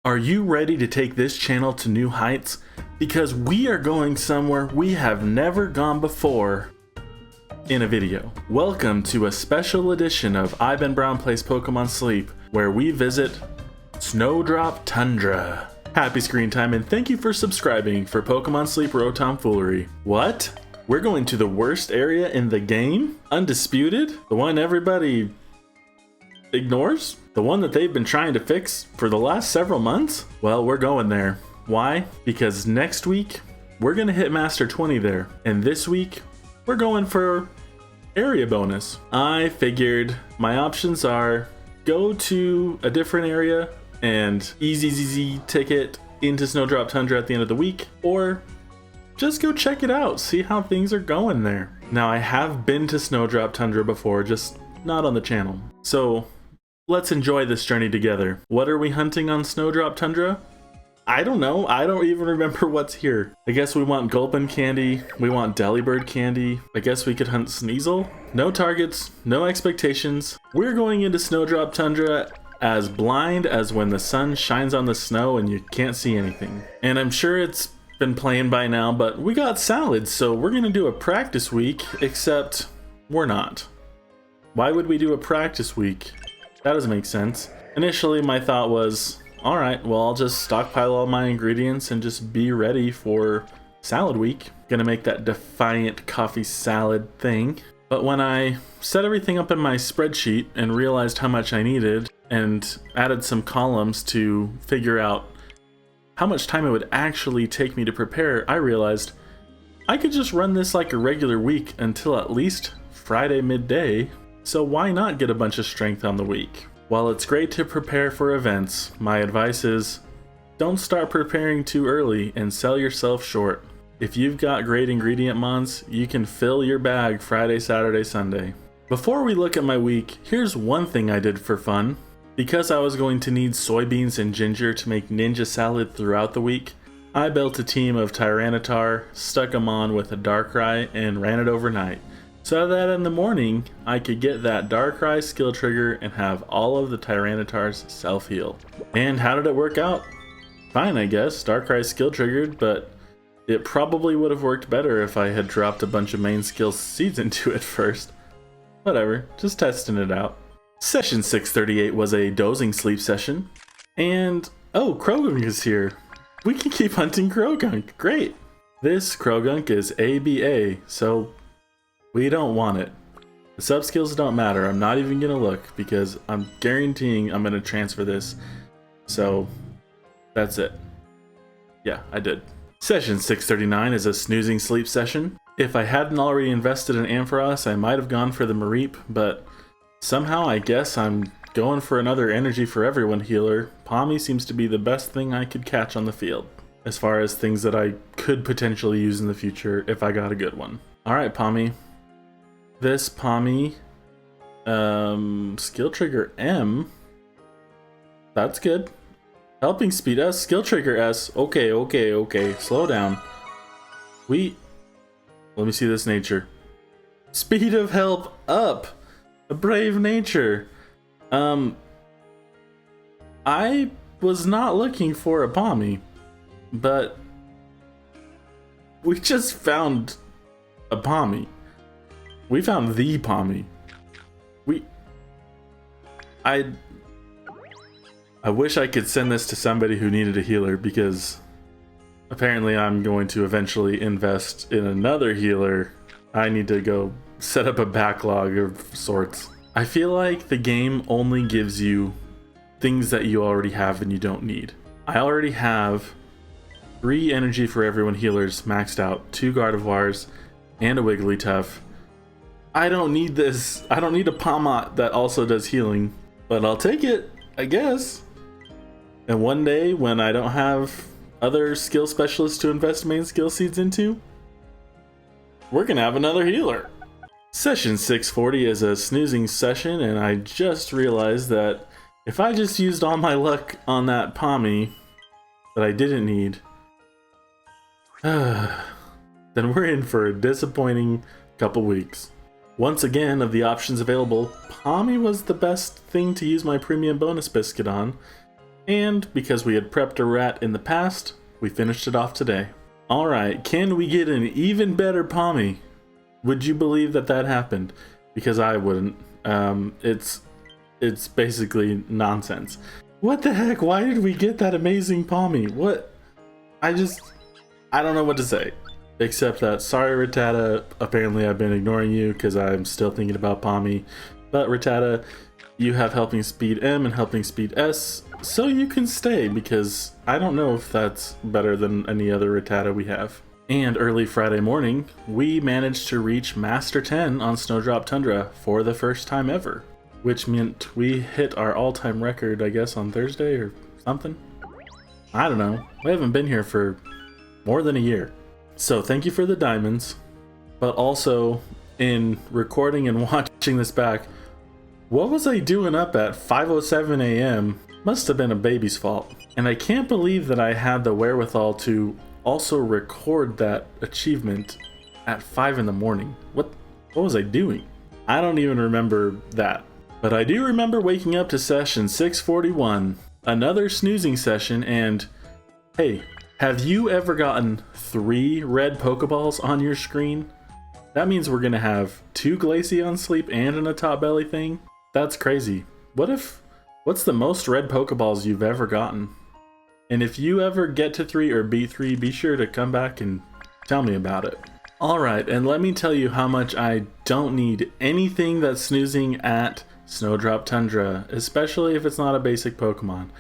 Are you ready to take this channel to new heights? Because we are going somewhere we have never gone before in a video. Welcome to a special edition of iBenBrown Plays Pokemon Sleep, where we visit Snowdrop Tundra. Happy screen time and thank you for subscribing for Pokemon Sleep Road Tomfoolery. What? We're going to the worst area in the game? Undisputed? The one everybody ignores? The one that they've been trying to fix for the last several months? Well, we're going there. Why? Because next week, we're gonna hit Master 20 there. And this week, we're going for area bonus. I figured my options are go to a different area and easy ticket into Snowdrop Tundra at the end of the week, or just go check it out, see how things are going there. Now, I have been to Snowdrop Tundra before, just not on the channel. So let's enjoy this journey together. What are we hunting on Snowdrop Tundra? I don't know. I don't even remember what's here. I guess we want Gulpin candy. We want Delibird candy. I guess we could hunt Sneasel. No targets, no expectations. We're going into Snowdrop Tundra as blind as when the sun shines on the snow and you can't see anything. And I'm sure it's been playing by now, but we got salads, so we're gonna do a practice week, except we're not. Why would we do a practice week? That doesn't make sense. Initially, my thought was, all right, well, I'll just stockpile all my ingredients and just be ready for salad week. Gonna make that defiant coffee salad thing. But when I set everything up in my spreadsheet and realized how much I needed and added some columns to figure out how much time it would actually take me to prepare, I realized I could just run this like a regular week until at least Friday midday. So why not get a bunch of strength on the week? While it's great to prepare for events, my advice is don't start preparing too early and sell yourself short. If you've got great ingredient mons, you can fill your bag Friday, Saturday, Sunday. Before we look at my week, here's one thing I did for fun. Because I was going to need soybeans and ginger to make ninja salad throughout the week, I built a team of Tyranitar, stuck them on with a Darkrai, and ran it overnight, so that in the morning I could get that Darkrai skill trigger and have all of the Tyranitars self-heal. And how did it work out? Fine, I guess. Darkrai skill triggered, but it probably would have worked better if I had dropped a bunch of main skill seeds into it first. Whatever, just testing it out. Session 638 was a dozing sleep session. And, oh, Krogunk is here. We can keep hunting Krogunk. Great. This Krogunk is ABA, so we don't want it. The sub skills don't matter. I'm not even gonna look because I'm guaranteeing I'm gonna transfer this. So that's it. Yeah, I did. Session 639 is a snoozing sleep session. If I hadn't already invested in Ampharos, I might have gone for the Mareep, but somehow I guess I'm going for another energy for everyone healer. Pawmi seems to be the best thing I could catch on the field, as far as things that I could potentially use in the future if I got a good one. Alright, Pawmi. This Pawmi, skill trigger M, that's good. Helping speed S, skill trigger S, okay, slow down. Let me see this nature. Speed of help up, a brave nature. I was not looking for a Pawmi, but we just found a Pawmi. We found the Pawmi. I wish I could send this to somebody who needed a healer, because apparently I'm going to eventually invest in another healer. I need to go set up a backlog of sorts. I feel like the game only gives you things that you already have and you don't need. I already have 3 energy for everyone healers maxed out, 2 Gardevoirs, and a Wigglytuff. I don't need this. I don't need a Pawmot that also does healing, but I'll take it, I guess. And one day when I don't have other skill specialists to invest main skill seeds into, we're gonna have another healer. Session 640 is a snoozing session, and I just realized that if I just used all my luck on that Pawmi that I didn't need, then we're in for a disappointing couple weeks. Once again, of the options available, Pawmi was the best thing to use my premium bonus biscuit on, And because we had prepped a rat in the past, we finished it off today. Alright, can we get an even better Pawmi? Would you believe that that happened? Because I wouldn't. It's basically nonsense. What the heck? Why did we get that amazing Pawmi? What? I don't know what to say. Except that, sorry Rattata, apparently I've been ignoring you because I'm still thinking about Pawmi. But Rattata, you have helping speed M and helping speed S, so you can stay because I don't know if that's better than any other Rattata we have. And early Friday morning, we managed to reach Master 10 on Snowdrop Tundra for the first time ever. Which meant we hit our all-time record, I guess, on Thursday or something? I don't know. We haven't been here for more than a year. So thank you for the diamonds, but also in recording and watching this back, what was I doing up at 5:07 a.m.? Must have been a baby's fault. And I can't believe that I had the wherewithal to also record that achievement at 5 in the morning. What was I doing? I don't even remember that. But I do remember waking up to session 641, another snoozing session, and hey, have you ever gotten 3 red Pokeballs on your screen? That means we're gonna have 2 Glaceon sleep and an atop belly thing? That's crazy. What's the most red Pokeballs you've ever gotten? And if you ever get to 3 or beat 3, be sure to come back and tell me about it. Alright, and let me tell you how much I don't need anything that's snoozing at Snowdrop Tundra, especially if it's not a basic Pokemon.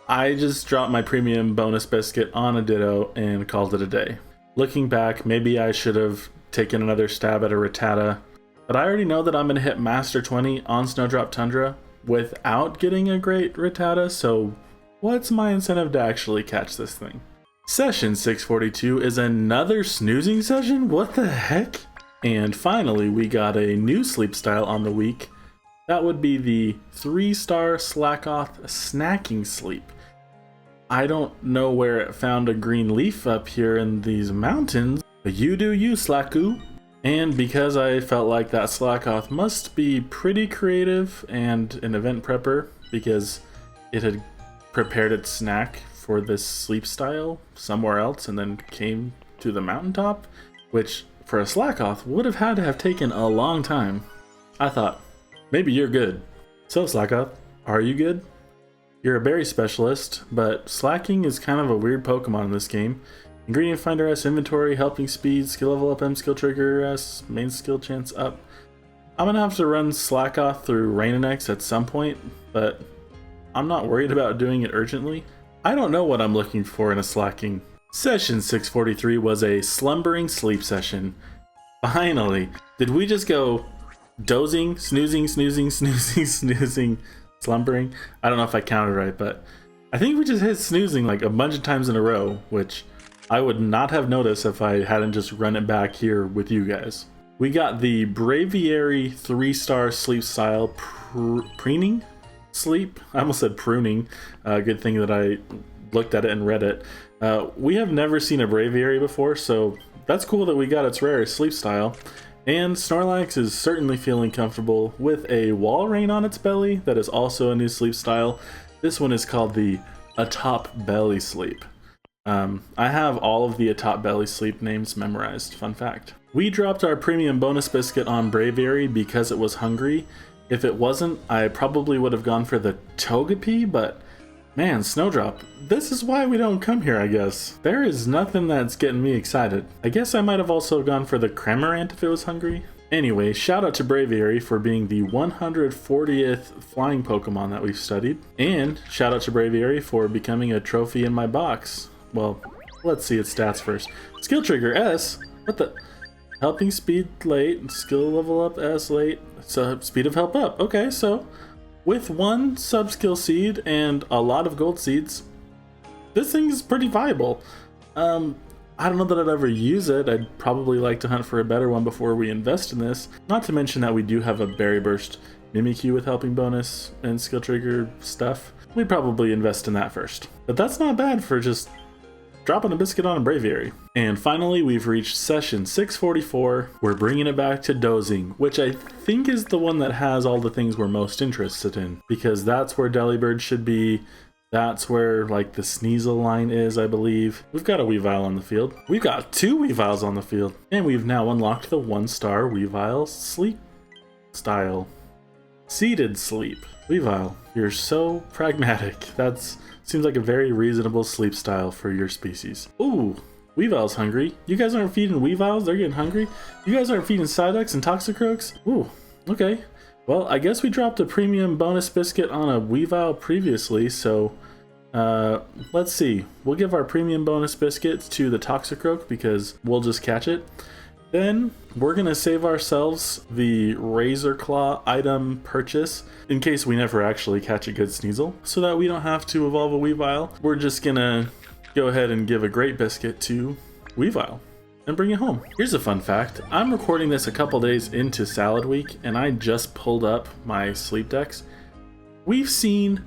I just dropped my premium bonus biscuit on a Ditto and called it a day. Looking back, maybe I should have taken another stab at a Rattata, but I already know that I'm going to hit Master 20 on Snowdrop Tundra without getting a great Rattata, so what's my incentive to actually catch this thing? Session 642 is another snoozing session? What the heck? And finally, we got a new sleep style on the week. That would be the 3-star Slackoth snacking sleep. I don't know where it found a green leaf up here in these mountains, but you do you, Slacku. And because I felt like that Slackoth must be pretty creative and an event prepper because it had prepared its snack for this sleep style somewhere else and then came to the mountaintop, which for a Slackoth would have had to have taken a long time. I thought, maybe you're good. So Slackoth, are you good? You're a berry specialist, but slacking is kind of a weird Pokemon in this game. Ingredient Finder S, Inventory, Helping Speed, Skill Level Up M, Skill Trigger S, Main Skill Chance Up. I'm gonna have to run Slackoth through Rainanex at some point, but I'm not worried about doing it urgently. I don't know what I'm looking for in a slacking. Session 643 was a slumbering sleep session. Finally, did we just go dozing, snoozing, snoozing, snoozing, snoozing, slumbering? I don't know if I counted right, but I think we just hit snoozing like a bunch of times in a row, which I would not have noticed if I hadn't just run it back here with you guys. We got the Braviary 3-star sleep style preening sleep. I almost said pruning. Good thing that I looked at it and read it. We have never seen a Braviary before, so that's cool that we got its rarest sleep style. And Snorlax is certainly feeling comfortable with a Walrein on its belly that is also a new sleep style. This one is called the Atop Belly Sleep. I have all of the Atop Belly Sleep names memorized, fun fact. We dropped our premium bonus biscuit on Braviary because it was hungry. If it wasn't, I probably would have gone for the Togepi, but man, Snowdrop, this is why we don't come here, I guess. There is nothing that's getting me excited. I guess I might have also gone for the Cramorant if it was hungry. Anyway, shout out to Braviary for being the 140th flying Pokemon that we've studied. And shout out to Braviary for becoming a trophy in my box. Well, let's see its stats first. Skill Trigger S? What the? Helping Speed late, Skill Level Up S late, so Speed of Help up. Okay, so with 1 sub-skill seed and a lot of gold seeds, this thing is pretty viable. I don't know that I'd ever use it. I'd probably like to hunt for a better one before we invest in this. Not to mention that we do have a Berry Burst Mimikyu with helping bonus and skill trigger stuff. We'd probably invest in that first. But that's not bad for just dropping a biscuit on a braviary. And finally, we've reached session 644. We're bringing it back to dozing, which I think is the one that has all the things we're most interested in, because that's where Delibird should be. That's where like the Sneasel line is, I believe. We've got a Weavile on the field. We've got 2 Weaviles on the field. And we've now unlocked the 1-star Weavile sleep style. Seated sleep. Weavile, you're so pragmatic. That seems like a very reasonable sleep style for your species. Ooh, Weavile's hungry. You guys aren't feeding Weaviles? They're getting hungry? You guys aren't feeding Psyducks and Toxicroaks? Ooh, okay. Well, I guess we dropped a premium bonus biscuit on a Weavile previously, so let's see. We'll give our premium bonus biscuits to the Toxicroak because we'll just catch it. Then we're going to save ourselves the Razor Claw item purchase in case we never actually catch a good Sneasel, so that we don't have to evolve a Weavile. We're just going to go ahead and give a great biscuit to Weavile and bring it home. Here's a fun fact. I'm recording this a couple days into Salad Week, and I just pulled up my sleep decks. We've seen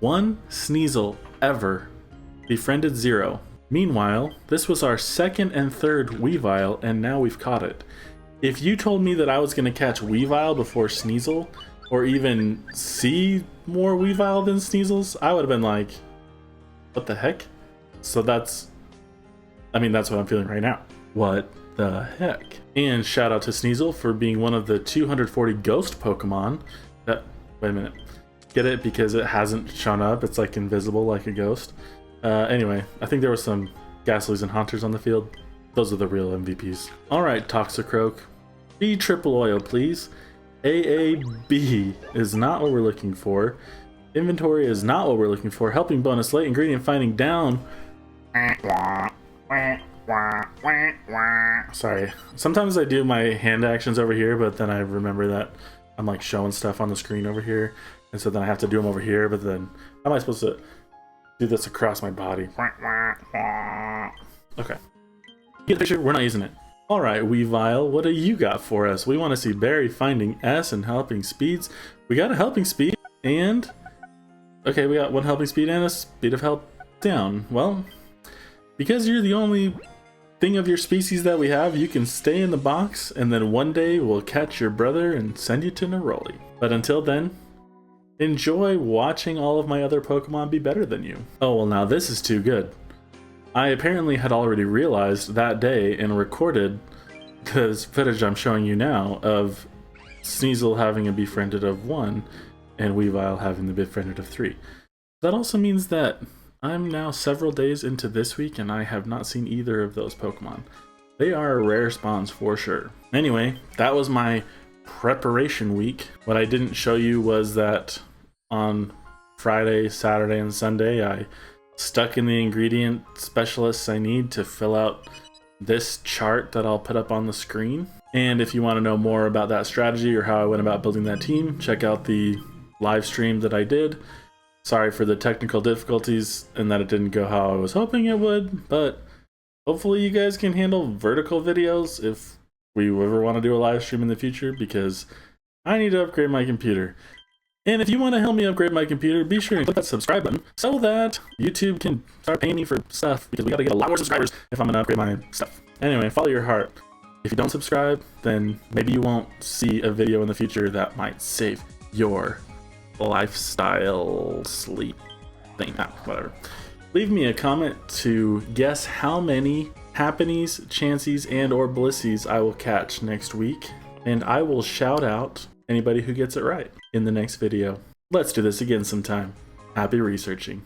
1 Sneasel ever befriended 0. Meanwhile, this was our 2nd and 3rd Weavile, and now we've caught it. If you told me that I was going to catch Weavile before Sneasel, or even see more Weavile than Sneasels, I would have been like, what the heck? So that's what I'm feeling right now. What the heck? And shout out to Sneasel for being one of the 240 ghost Pokemon that, wait a minute, get it? Because it hasn't shown up, it's like invisible like a ghost. Anyway, I think there were some Ghastlies and Haunters on the field. Those are the real MVPs. Alright, Toxicroak. B triple oil, please. AAB is not what we're looking for. Inventory is not what we're looking for. Helping bonus, late ingredient finding down. Sorry. Sometimes I do my hand actions over here, but then I remember that I'm like showing stuff on the screen over here. And so then I have to do them over here, but then how am I supposed to do this across my body? Okay. Get the picture? We're not using it. Alright, Weavile, what do you got for us? We want to see Barry finding S and helping speeds. We got a helping speed and... Okay, we got 1 helping speed and a speed of help down. Well, because you're the only thing of your species that we have, you can stay in the box and then one day we'll catch your brother and send you to Neroli. But until then, enjoy watching all of my other Pokemon be better than you. Oh, well now this is too good. I apparently had already realized that day and recorded this footage I'm showing you now of Sneasel having a befriended of 1 and Weavile having the befriended of 3. That also means that I'm now several days into this week and I have not seen either of those Pokemon. They are rare spawns for sure. Anyway, that was my preparation week. What I didn't show you was that on Friday, Saturday, and Sunday, I stuck in the ingredient specialists I need to fill out this chart that I'll put up on the screen. And if you want to know more about that strategy or how I went about building that team, check out the live stream that I did. Sorry for the technical difficulties and that it didn't go how I was hoping it would, but hopefully you guys can handle vertical videos if we ever want to do a live stream in the future, because I need to upgrade my computer. And if you want to help me upgrade my computer, be sure to click that subscribe button so that YouTube can start paying me for stuff, because we got to get a lot more subscribers if I'm going to upgrade my stuff. Anyway, follow your heart. If you don't subscribe, then maybe you won't see a video in the future that might save your lifestyle sleep thing. Whatever. Leave me a comment to guess how many Happinys, Chanseys, and or Blissies I will catch next week, and I will shout out anybody who gets it right in the next video. Let's do this again sometime. Happy researching.